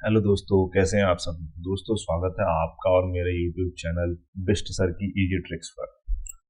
Hello दोस्तों, कैसे हैं आप सब। दोस्तों, स्वागत है आपका और मेरे यूट्यूब चैनल बेस्ट सर की इजी ट्रिक्स पर।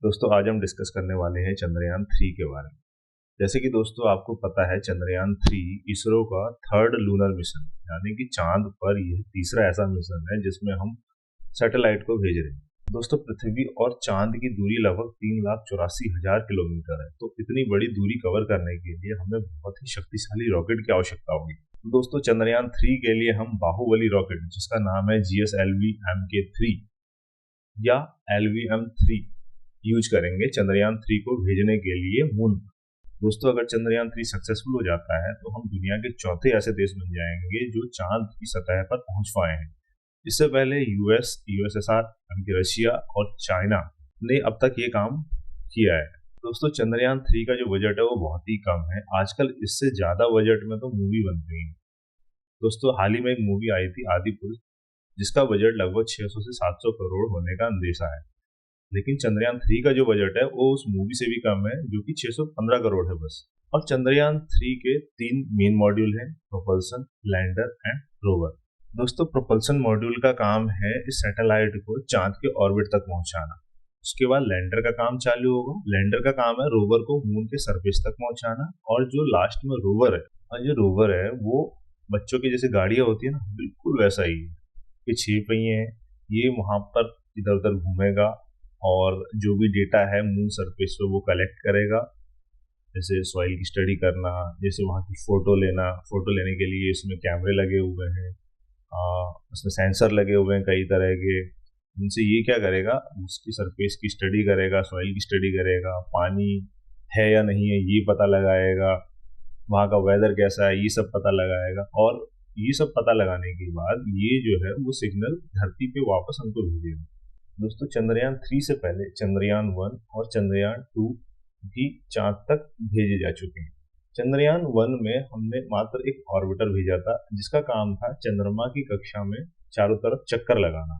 दोस्तों, आज हम डिस्कस करने वाले हैं चंद्रयान 3 के बारे में। जैसे कि दोस्तों आपको पता है, चंद्रयान 3 इसरो का थर्ड लूनर मिशन, यानी कि चांद पर यह तीसरा ऐसा मिशन है जिसमें हम सैटेलाइट को भेज रहे हैं। दोस्तों, पृथ्वी और चांद की दूरी लगभग 3,84,000 किलोमीटर है, तो इतनी बड़ी दूरी कवर करने के लिए हमें बहुत ही शक्तिशाली रॉकेट की आवश्यकता होगी। तो दोस्तों, चंद्रयान 3 के लिए हम बाहुबली रॉकेट, जिसका नाम है GSLV MK3 या LVM3, यूज करेंगे चंद्रयान 3 को भेजने के लिए मून। दोस्तों, अगर चंद्रयान 3 सक्सेसफुल हो जाता है तो हम दुनिया के चौथे ऐसे देश बन जाएंगे जो चांद की सतह पर पहुंच पाए हैं। इससे पहले USSR, रशिया और चाइना ने अब तक ये काम किया है। दोस्तों, चंद्रयान 3 का जो बजट है वो बहुत ही कम है। आजकल इससे ज्यादा बजट में तो मूवी बन रही है। दोस्तों, हाल ही में एक मूवी आई थी आदि पुरुष, जिसका बजट लगभग 600 से 700 करोड़ होने का अंदेशा है। लेकिन चंद्रयान 3 का जो बजट है वो उस मूवी से भी कम है, जो कि 615 करोड़ है बस। और चंद्रयान 3 के 3 मेन मॉड्यूल हैं: प्रोपल्सन, लैंडर एंड रोवर। दोस्तों, प्रोपल्सन मॉड्यूल का काम है इस सैटेलाइट को चांद के ऑर्बिट तक पहुंचाना। उसके बाद लैंडर का काम चालू होगा। लैंडर का काम है रोवर को मून के सरफेस तक पहुंचाना। और जो लास्ट में रोवर है, और जो रोवर है वो बच्चों की जैसे गाड़ियां होती है ना, बिल्कुल वैसा ही है। ये 6 पहिए हैं, ये वहां पर इधर उधर घूमेगा और जो भी डेटा है मून सरफेस पे वो कलेक्ट करेगा। जैसे सॉइल की स्टडी करना, जैसे वहाँ की फोटो लेना। फोटो लेने के लिए इसमें कैमरे लगे हुए हैं, उसमें सेंसर लगे हुए हैं कई तरह के। इनसे ये क्या करेगा, उसकी सरफेस की स्टडी करेगा, सॉइल की स्टडी करेगा, पानी है या नहीं है ये पता लगाएगा, वहाँ का वेदर कैसा है ये सब पता लगाएगा। और ये सब पता लगाने के बाद ये जो है वो सिग्नल धरती पे वापस हमको भेजेगा। दोस्तों, चंद्रयान 3 से पहले चंद्रयान 1 और चंद्रयान 2 भी चांद तक भेजे जा चुके हैं। चंद्रयान 1 में हमने मात्र एक ऑर्बिटर भेजा था, जिसका काम था चंद्रमा की कक्षा में चारों तरफ चक्कर लगाना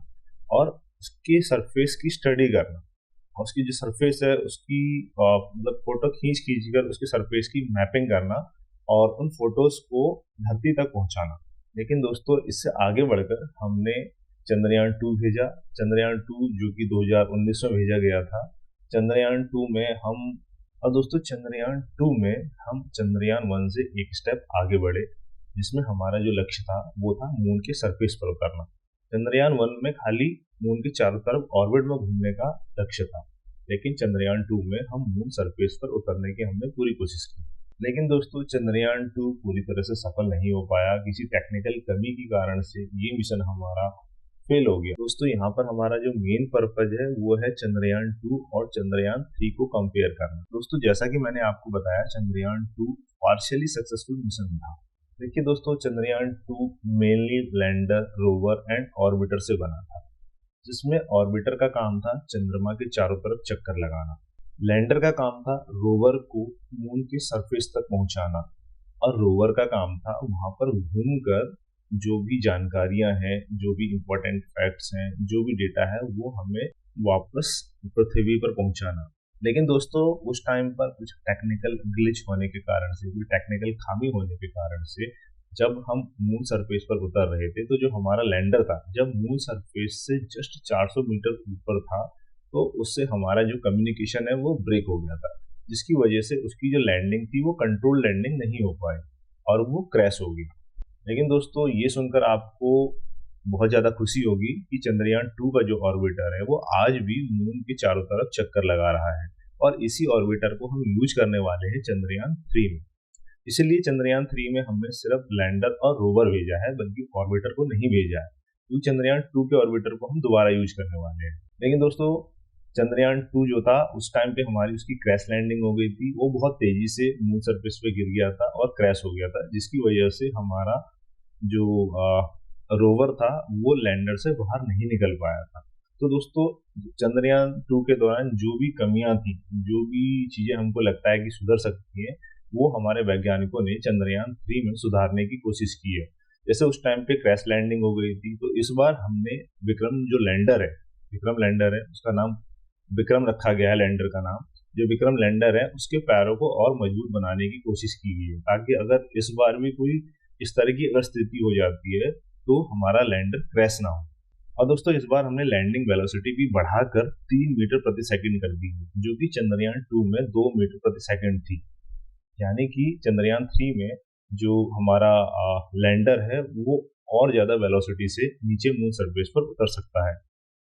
और उसके सरफेस की स्टडी करना। और उसकी जो सरफेस है उसकी मतलब फोटो खींच खींच कर उसके सरफेस की मैपिंग करना और उन फोटोज को धरती तक पहुंचाना। लेकिन दोस्तों, इससे आगे बढ़कर हमने चंद्रयान 2 भेजा। चंद्रयान 2 जो कि 2019 में भेजा गया था। चंद्रयान 2 में हम और दोस्तों, चंद्रयान 2 में हम चंद्रयान 1 से एक स्टेप आगे बढ़े, जिसमें हमारा जो लक्ष्य था वो था मून के सरफेस पर उतरना। चंद्रयान 1 में खाली मून के चारों तरफ ऑर्बिट में घूमने का लक्ष्य था, लेकिन चंद्रयान 2 में हम मून सरफेस पर उतरने की हमने पूरी कोशिश की। लेकिन दोस्तों, चंद्रयान 2 पूरी तरह से सफल नहीं हो पाया। किसी टेक्निकल कमी के कारण से ये मिशन हमारा फेल हो गया। दोस्तों, यहाँ पर हमारा जो मेन पर्पज है वो है चंद्रयान 2 और चंद्रयान 3 को कंपेयर करना। दोस्तों, जैसा कि मैंने आपको बताया, चंद्रयान 2 पार्शियली सक्सेसफुल मिशन था। देखिए दोस्तों, Chandrayaan 2 mainly lander, rover and orbiter से बना था, जिसमें ऑर्बिटर का काम था चंद्रमा के चारों तरफ चक्कर लगाना। लैंडर का काम था रोवर को मून के सरफेस तक पहुंचाना। और रोवर का काम था वहां पर घूमकर जो भी जानकारियां हैं, जो भी इंपॉर्टेंट फैक्ट्स हैं, जो भी डेटा है वो हमें वापस पृथ्वी पर पहुंचाना। लेकिन दोस्तों, उस टाइम पर कुछ टेक्निकल ग्लिच होने के कारण से, कुछ टेक्निकल खामी होने के कारण से, जब हम मून सरफेस पर उतर रहे थे तो जो हमारा लैंडर था, जब मून सरफेस से जस्ट 400 मीटर ऊपर था, तो उससे हमारा जो कम्युनिकेशन है वो ब्रेक हो गया था, जिसकी वजह से उसकी जो लैंडिंग थी वो कंट्रोल लैंडिंग नहीं हो पाई और वो क्रैश हो गई। लेकिन दोस्तों, ये सुनकर आपको बहुत ज्यादा खुशी होगी कि चंद्रयान 2 का जो ऑर्बिटर है वो आज भी मून के चारों तरफ चक्कर लगा रहा है। और इसी ऑर्बिटर को हम यूज करने वाले हैं चंद्रयान 3 में। इसलिए चंद्रयान 3 में हमने सिर्फ लैंडर और रोवर भेजा है, बल्कि ऑर्बिटर को नहीं भेजा है, क्योंकि चंद्रयान 2 के ऑर्बिटर को हम दोबारा यूज करने वाले हैं। लेकिन दोस्तों, चंद्रयान 2 जो था उस टाइम पे हमारी उसकी क्रैश लैंडिंग हो गई थी। वो बहुत तेजी से मून सरफेस पे गिर गया था और क्रैश हो गया था, जिसकी वजह से हमारा जो रोवर था वो लैंडर से बाहर नहीं निकल पाया था। तो दोस्तों, चंद्रयान 2 के दौरान जो भी कमियां थी, जो भी चीजें हमको लगता है कि सुधर सकती हैं, वो हमारे वैज्ञानिकों ने चंद्रयान 3 में सुधारने की कोशिश की है। जैसे उस टाइम पे क्रैश लैंडिंग हो गई थी, तो इस बार हमने विक्रम जो लैंडर है, विक्रम लैंडर है, उसका नाम विक्रम रखा गया है, लैंडर का नाम। जो विक्रम लैंडर है उसके पैरों को और मजबूत बनाने की कोशिश की गई है, ताकि अगर इस बार भी कोई इस तरह की अगर स्थिति हो जाती है तो हमारा लैंडर क्रैश ना हो। और दोस्तों इस बार हमने लैंडिंग वेलोसिटी भी बढ़ाकर 3 मीटर प्रति सेकंड कर दी है, जो कि चंद्रयान 2 में 2 मीटर प्रति सेकंड थी। यानी कि चंद्रयान 3 में जो हमारा लैंडर है वो और ज्यादा वेलोसिटी से नीचे मून सरफेस पर उतर सकता है।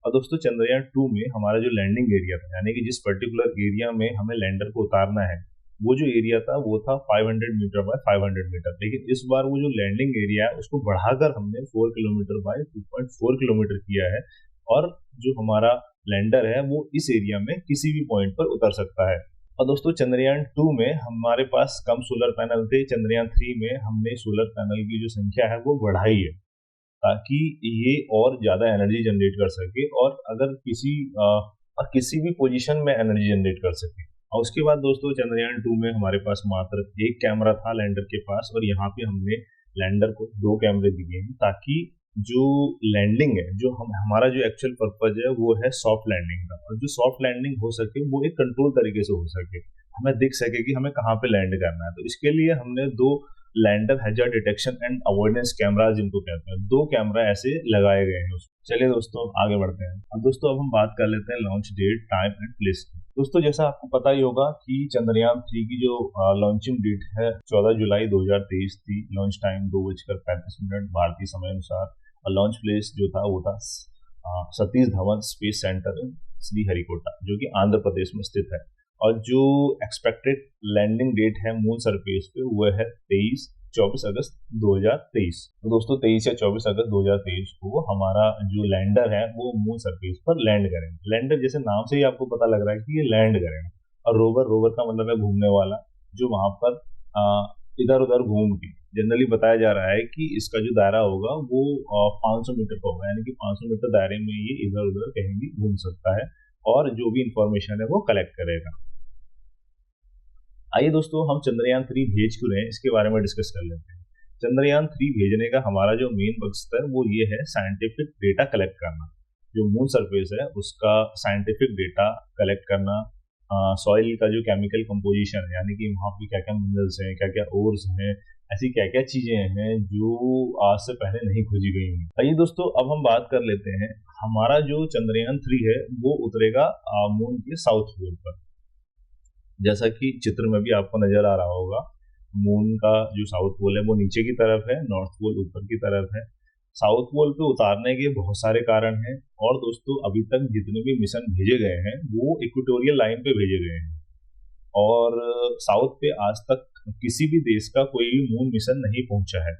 और दोस्तों चंद्रयान 2 में हमारा जो लैंडिंग एरिया था, यानी कि जिस पर्टिकुलर एरिया में हमें लैंडर को उतारना है, वो जो एरिया था वो था 500 मीटर बाय 500 मीटर। लेकिन इस बार वो जो लैंडिंग एरिया है उसको बढ़ाकर हमने 4 किलोमीटर बाय 2.4 किलोमीटर किया है। और जो हमारा लैंडर है वो इस एरिया में किसी भी पॉइंट पर उतर सकता है। और दोस्तों चंद्रयान 2 में हमारे पास कम सोलर पैनल थे, चंद्रयान 3 में हमने सोलर पैनल की जो संख्या है वो बढ़ाई है, ताकि ये और ज्यादा एनर्जी जनरेट कर सके और अगर किसी भी पोजीशन में एनर्जी जनरेट कर सके। और उसके बाद दोस्तों चंद्रयान 2 में हमारे पास मात्र एक कैमरा था लैंडर के पास, और यहाँ पे हमने लैंडर को 2 कैमरे दिए हैं, ताकि जो लैंडिंग है, जो हमारा जो एक्चुअल पर्पज है वो है सॉफ्ट लैंडिंग का, और जो सॉफ्ट लैंडिंग हो सके वो एक कंट्रोल तरीके से हो सके, हमें दिख सके कि हमें कहाँ पे लैंड करना है। तो इसके लिए हमने 2 lander hazard detection and avoidance camera जिनको कहते हैं, 2 कैमरा ऐसे लगाए गए हैं। चलिए दोस्तों आगे बढ़ते हैं। अब दोस्तों अब हम बात कर लेते हैं launch date, time and place की। दोस्तों जैसा आपको पता ही होगा कि चंद्रयान 3 की जो लॉन्चिंग डेट है 14 जुलाई 2023 थी। लॉन्च टाइम 2:35 भारतीय समय अनुसार, और लॉन्च प्लेस जो था वो था सतीश धवन स्पेस सेंटर श्रीहरिकोटा, जो कि आंध्र प्रदेश में स्थित है। और जो एक्सपेक्टेड लैंडिंग डेट है मून सरफेस पे वो है 24 अगस्त 2023। तो दोस्तों 23 या 24 अगस्त 2023 को हमारा जो लैंडर है वो मून सरफेस पर लैंड करेंगे। लैंडर जैसे नाम से ही आपको पता लग रहा है कि ये लैंड करेंगे। और रोवर का मतलब है घूमने वाला, जो वहां पर इधर उधर घूम के, जनरली बताया जा रहा है कि इसका जो दायरा होगा वो 500 मीटर का होगा, यानी कि 500 मीटर दायरे में ये इधर उधर कहीं भी घूम सकता है और जो भी इंफॉर्मेशन है वो कलेक्ट करेगा। आइए दोस्तों हम चंद्रयान 3 भेज क्यों रहे हैं इसके बारे में डिस्कस कर लेते हैं। चंद्रयान 3 भेजने का हमारा जो मेन मकसद है वो ये है साइंटिफिक डेटा कलेक्ट करना। जो मून सरफेस है उसका साइंटिफिक डेटा कलेक्ट करना, सॉइल का जो केमिकल कंपोजिशन है, यानी कि वहाँ पे क्या क्या मिनरल्स हैं, क्या क्या ओर्स हैं, ऐसी क्या क्या चीजें हैं जो आज से पहले नहीं खोजी गई हैं। आइए दोस्तों अब हम बात कर लेते हैं, हमारा जो चंद्रयान 3 है वो उतरेगा मून के साउथ पोल पर। जैसा कि चित्र में भी आपको नजर आ रहा होगा, मून का जो साउथ पोल है वो नीचे की तरफ है, नॉर्थ पोल ऊपर की तरफ है। साउथ पोल पे उतारने के बहुत सारे कारण हैं, और दोस्तों अभी तक जितने भी मिशन भेजे गए हैं वो इक्वेटोरियल लाइन पे भेजे गए हैं, और साउथ पे आज तक किसी भी देश का कोई भी मून मिशन नहीं पहुंचा है।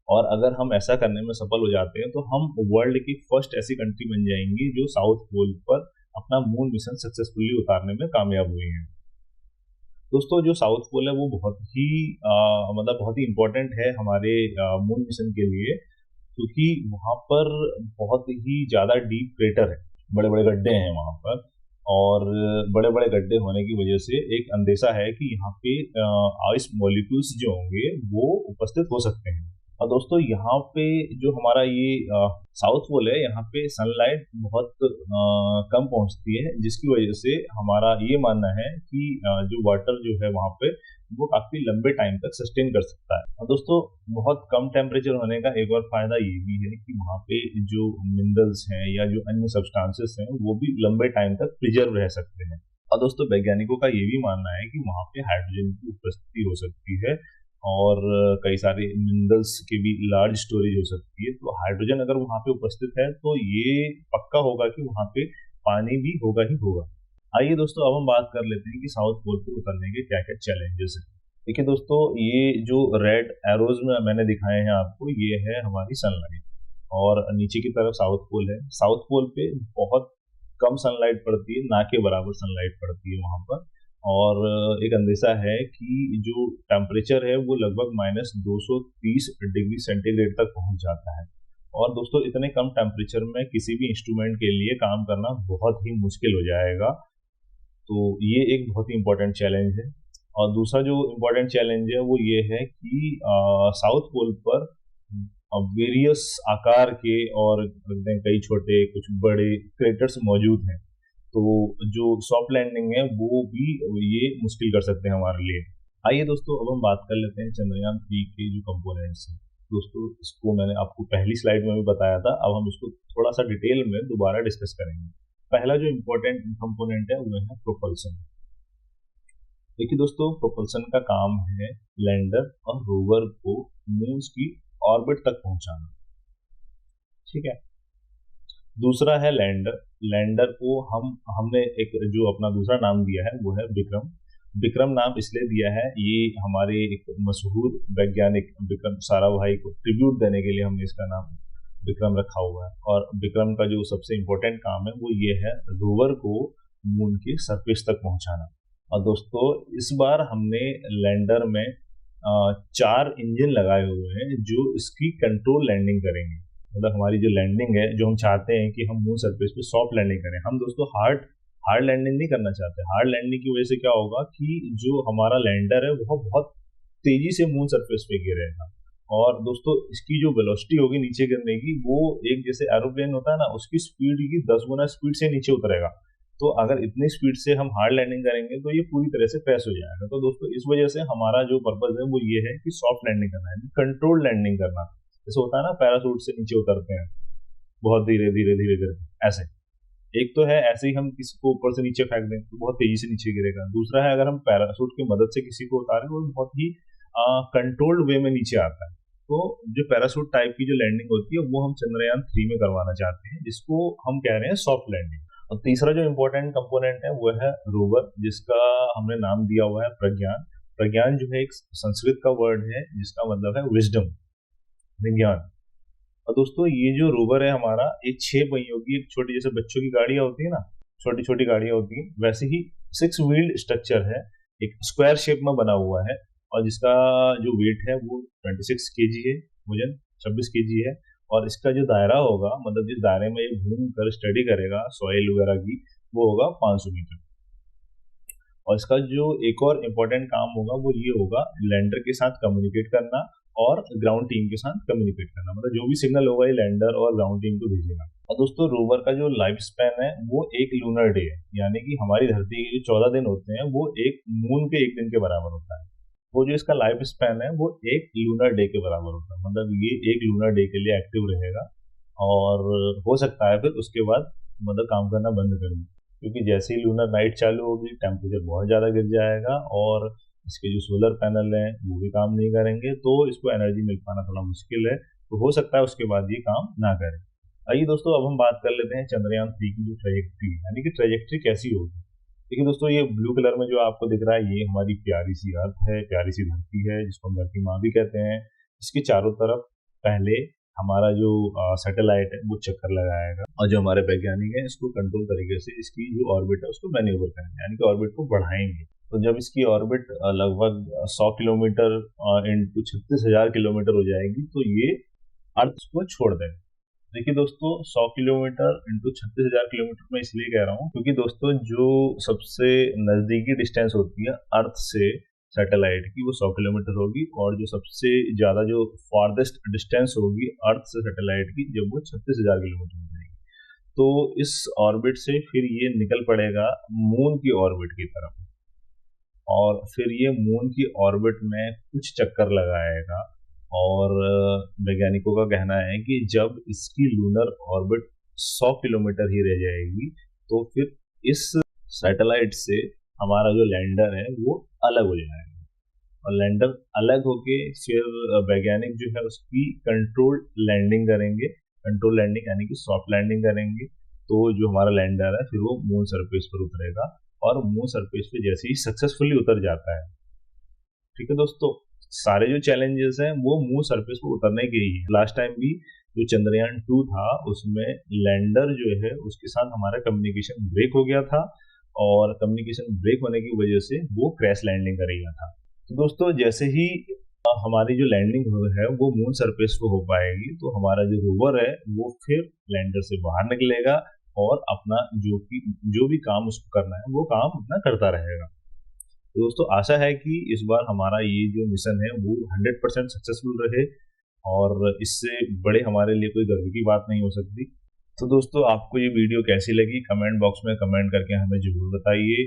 और अगर हम ऐसा करने में सफल हो जाते हैं तो हम वर्ल्ड की फर्स्ट ऐसी कंट्री बन जाएंगी जो साउथ पोल पर अपना मून मिशन सक्सेसफुली उतारने में कामयाब हुई है। दोस्तों जो साउथ पोल है वो बहुत ही मतलब बहुत ही इंपॉर्टेंट है हमारे मून मिशन के लिए, क्योंकि वहां पर बहुत ही ज्यादा डीप क्रेटर है, बड़े बड़े गड्ढे हैं वहां पर। और बड़े बड़े गड्ढे होने की वजह से एक अंदेशा है कि यहाँ पे आइस मॉलिक्यूल्स जो होंगे वो उपस्थित हो सकते हैं। और दोस्तों यहाँ पे जो हमारा ये साउथ पोल है, यहाँ पे सनलाइट बहुत कम पहुंचती है, जिसकी वजह से हमारा ये मानना है कि जो वाटर जो है वहाँ पे वो काफी लंबे टाइम तक सस्टेन कर सकता है। और दोस्तों बहुत कम टेम्परेचर होने का एक और फायदा ये भी है कि वहाँ पे जो मिनरल्स हैं या जो अन्य सब्सटेंसेस हैं वो भी लंबे टाइम तक प्रिजर्व रह सकते हैं। और दोस्तों वैज्ञानिकों का ये भी मानना है कि वहाँ पे हाइड्रोजन की उपस्थिति हो सकती है, और कई सारे मिनरल्स की भी लार्ज स्टोरेज हो सकती है। तो हाइड्रोजन अगर वहाँ पे उपस्थित है तो ये पक्का होगा कि वहाँ पे पानी भी होगा ही होगा। आइए दोस्तों अब हम बात कर लेते हैं कि साउथ पोल पे उतरने के क्या क्या चैलेंजेस हैं। देखिए दोस्तों, ये जो रेड एरोज में मैंने दिखाए हैं आपको, ये है हमारी सनलाइट, और नीचे की तरफ साउथ पोल है। साउथ पोल पे बहुत कम सनलाइट पड़ती है, ना के बराबर सनलाइट पड़ती है वहां पर। और एक अंदेशा है कि जो टेम्परेचर है वो लगभग -230 डिग्री सेंटीग्रेड तक पहुंच जाता है। और दोस्तों इतने कम टेम्परेचर में किसी भी इंस्ट्रूमेंट के लिए काम करना बहुत ही मुश्किल हो जाएगा। तो ये एक बहुत ही इंपॉर्टेंट चैलेंज है। और दूसरा जो इम्पोर्टेंट चैलेंज है वो ये है कि साउथ पोल पर वेरियस आकार के और कई छोटे कुछ बड़े क्रेटर्स मौजूद हैं। तो जो सॉफ्ट लैंडिंग है वो भी ये मुश्किल कर सकते हैं हमारे लिए। आइए दोस्तों अब हम बात कर लेते हैं चंद्रयान 3 के जो कंपोनेंट्स हैं। दोस्तों इसको मैंने आपको पहली स्लाइड में भी बताया था, अब हम इसको थोड़ा सा डिटेल में दोबारा डिस्कस करेंगे। पहला जो इम्पोर्टेंट कंपोनेंट है वो है प्रोपल्सन। देखिए दोस्तों, प्रोपल्सन का काम है लैंडर और रोवर को मून्स की ऑर्बिट तक पहुंचाना, ठीक है। दूसरा है लैंडर। लैंडर को हमने एक जो अपना दूसरा नाम दिया है वो है विक्रम। विक्रम नाम इसलिए दिया है, ये हमारे एक मशहूर वैज्ञानिक विक्रम साराभाई को ट्रिब्यूट देने के लिए हमने इसका नाम विक्रम रखा हुआ है। और विक्रम का जो सबसे इम्पोर्टेंट काम है वो ये है रोवर को मून के सरफेस तक पहुंचाना। और दोस्तों इस बार हमने लैंडर में 4 इंजन लगाए हुए हैं जो इसकी कंट्रोल लैंडिंग करेंगे। मतलब हमारी जो लैंडिंग है, जो हम चाहते हैं कि हम मून सरफेस पे सॉफ्ट लैंडिंग करें, हम दोस्तों हार्ड लैंडिंग नहीं करना चाहते। हार्ड लैंडिंग की वजह से क्या होगा कि जो हमारा लैंडर है वो बहुत तेजी से मून सरफेस पे गिरेगा। और दोस्तों इसकी जो वेलोसिटी होगी नीचे गिरने की, वो एक जैसे एरोप्लेन होता है ना, उसकी स्पीड की 10 गुना स्पीड से नीचे उतरेगा। तो अगर इतनी स्पीड से हम हार्ड लैंडिंग करेंगे तो ये पूरी तरह से क्रैश हो जाएगा। तो दोस्तों इस वजह से हमारा जो पर्पज है वो ये है कि सॉफ्ट लैंडिंग करना है, कंट्रोल लैंडिंग करना। जैसे होता है ना, पैराशूट से नीचे उतरते हैं बहुत धीरे धीरे धीरे धीरे, ऐसे। एक तो है ऐसे ही हम किसी को ऊपर से नीचे फेंक दें तो बहुत तेजी से नीचे गिरेगा। दूसरा है अगर हम पैराशूट की मदद से किसी को उतारें वो बहुत ही कंट्रोल्ड वे में नीचे आता है। तो जो पैराशूट टाइप की जो लैंडिंग होती है वो हम चंद्रयान 3 में करवाना चाहते हैं, जिसको हम कह रहे हैं सॉफ्ट लैंडिंग। और तीसरा जो इम्पोर्टेंट कंपोनेंट है वो है रोवर, जिसका हमने नाम दिया हुआ है प्रज्ञान। प्रज्ञान जो है एक संस्कृत का वर्ड है जिसका मतलब है विजडम, विज्ञान। और दोस्तों ये जो रोवर है हमारा, ये 6 पहियों की, एक छोटी जैसे बच्चों की गाड़ियां होती है ना, छोटी छोटी गाड़ियां होती हैं, वैसे ही 6 व्हील्ड स्ट्रक्चर है, एक स्क्वायर शेप में बना हुआ है। और जिसका जो वेट है वो 26 केजी है, वजन 26 केजी है। और इसका जो दायरा होगा, मतलब जिस दायरे में ये घूम कर स्टडी करेगा सॉइल वगैरह की, वो होगा 500 मीटर। और इसका जो एक और इम्पोर्टेंट काम होगा वो ये होगा लैंडर के साथ कम्युनिकेट करना और ग्राउंड टीम के साथ कम्युनिकेट करना। मतलब जो भी सिग्नल होगा ये लैंडर और ग्राउंड टीम को भेजेगा। और दोस्तों रोवर का जो लाइफ स्पैन है वो एक लूनर डे है, यानी कि हमारी धरती के जो 14 दिन होते हैं वो एक मून के 1 दिन के बराबर होता है। वो जो इसका लाइफ स्पैन है वो एक लूनर डे के बराबर होता है। मतलब ये एक लूनर डे के लिए एक्टिव रहेगा और हो सकता है फिर उसके बाद मतलब काम करना बंद कर दे, क्योंकि जैसे ही लूनर नाइट चालू होगी टेम्परेचर बहुत ज़्यादा गिर जाएगा और इसके जो सोलर पैनल हैं वो भी काम नहीं करेंगे, तो इसको एनर्जी मिल पाना थोड़ा मुश्किल है। तो हो सकता है उसके बाद ये काम ना करे। आइए दोस्तों अब हम बात कर लेते हैं चंद्रयान 3 की जो ट्रेजेक्ट्री, यानी कि ट्रेजेक्ट्री कैसी होगी। देखिए दोस्तों, ये ब्लू कलर में जो आपको दिख रहा है ये हमारी प्यारी सी अर्थ है, प्यारी सी धरती है, जिसको हम धरती माँ भी कहते हैं। इसके चारों तरफ पहले हमारा जो सैटेलाइट है वो चक्कर लगाएगा और जो हमारे वैज्ञानिक हैं इसको कंट्रोल तरीके से इसकी जो ऑर्बिट है उसको मैन्यूवर करेंगे, यानी कि ऑर्बिट को बढ़ाएंगे। तो जब इसकी ऑर्बिट लगभग 100 किलोमीटर इंटू 36,000 किलोमीटर हो जाएगी तो ये अर्थ को छोड़ देगा। देखिए दोस्तों, 100 किलोमीटर इंटू 36,000 किलोमीटर मैं इसलिए कह रहा हूँ क्योंकि दोस्तों जो सबसे नज़दीकी डिस्टेंस होती है अर्थ से सैटेलाइट की वो 100 किलोमीटर होगी, और जो सबसे ज़्यादा जो फारदेस्ट डिस्टेंस होगी अर्थ से सैटेलाइट की, जब वो 36,000 किलोमीटर हो जाएगी। तो इस ऑर्बिट से फिर ये निकल पड़ेगा मून की ऑर्बिट की तरफ, और फिर ये मून की ऑर्बिट में कुछ चक्कर लगाएगा। और वैज्ञानिकों का कहना है कि जब इसकी लूनर ऑर्बिट 100 किलोमीटर ही रह जाएगी तो फिर इस सैटेलाइट से हमारा जो लैंडर है वो अलग हो जाएगा। और लैंडर अलग होके फिर वैज्ञानिक जो है उसकी कंट्रोल लैंडिंग करेंगे। कंट्रोल लैंडिंग यानी कि सॉफ्ट लैंडिंग करेंगे। तो जो हमारा लैंडर है फिर वो मून सरफेस पर उतरेगा, और मून सरफेस पे जैसे ही सक्सेसफुली उतर जाता है, ठीक है दोस्तों, सारे जो चैलेंजेस हैं वो मून सरफेस पर उतरने के ही है। लास्ट टाइम भी जो चंद्रयान 2 था उसमें लैंडर जो है उसके साथ हमारा कम्युनिकेशन ब्रेक हो गया था, और कम्युनिकेशन ब्रेक होने की वजह से वो क्रैश लैंडिंग कर गया था। तो दोस्तों जैसे ही हमारी जो लैंडिंग है वो मून सरफेस पे हो पाएगी तो हमारा जो रोवर है वो फिर लैंडर से बाहर निकलेगा और अपना जो भी काम उसको करना है वो काम अपना करता रहेगा। तो दोस्तों आशा है कि इस बार हमारा ये जो मिशन है वो 100% सक्सेसफुल रहे, और इससे बड़े हमारे लिए कोई गर्व की बात नहीं हो सकती। तो दोस्तों आपको ये वीडियो कैसी लगी कमेंट बॉक्स में कमेंट करके हमें जरूर बताइए।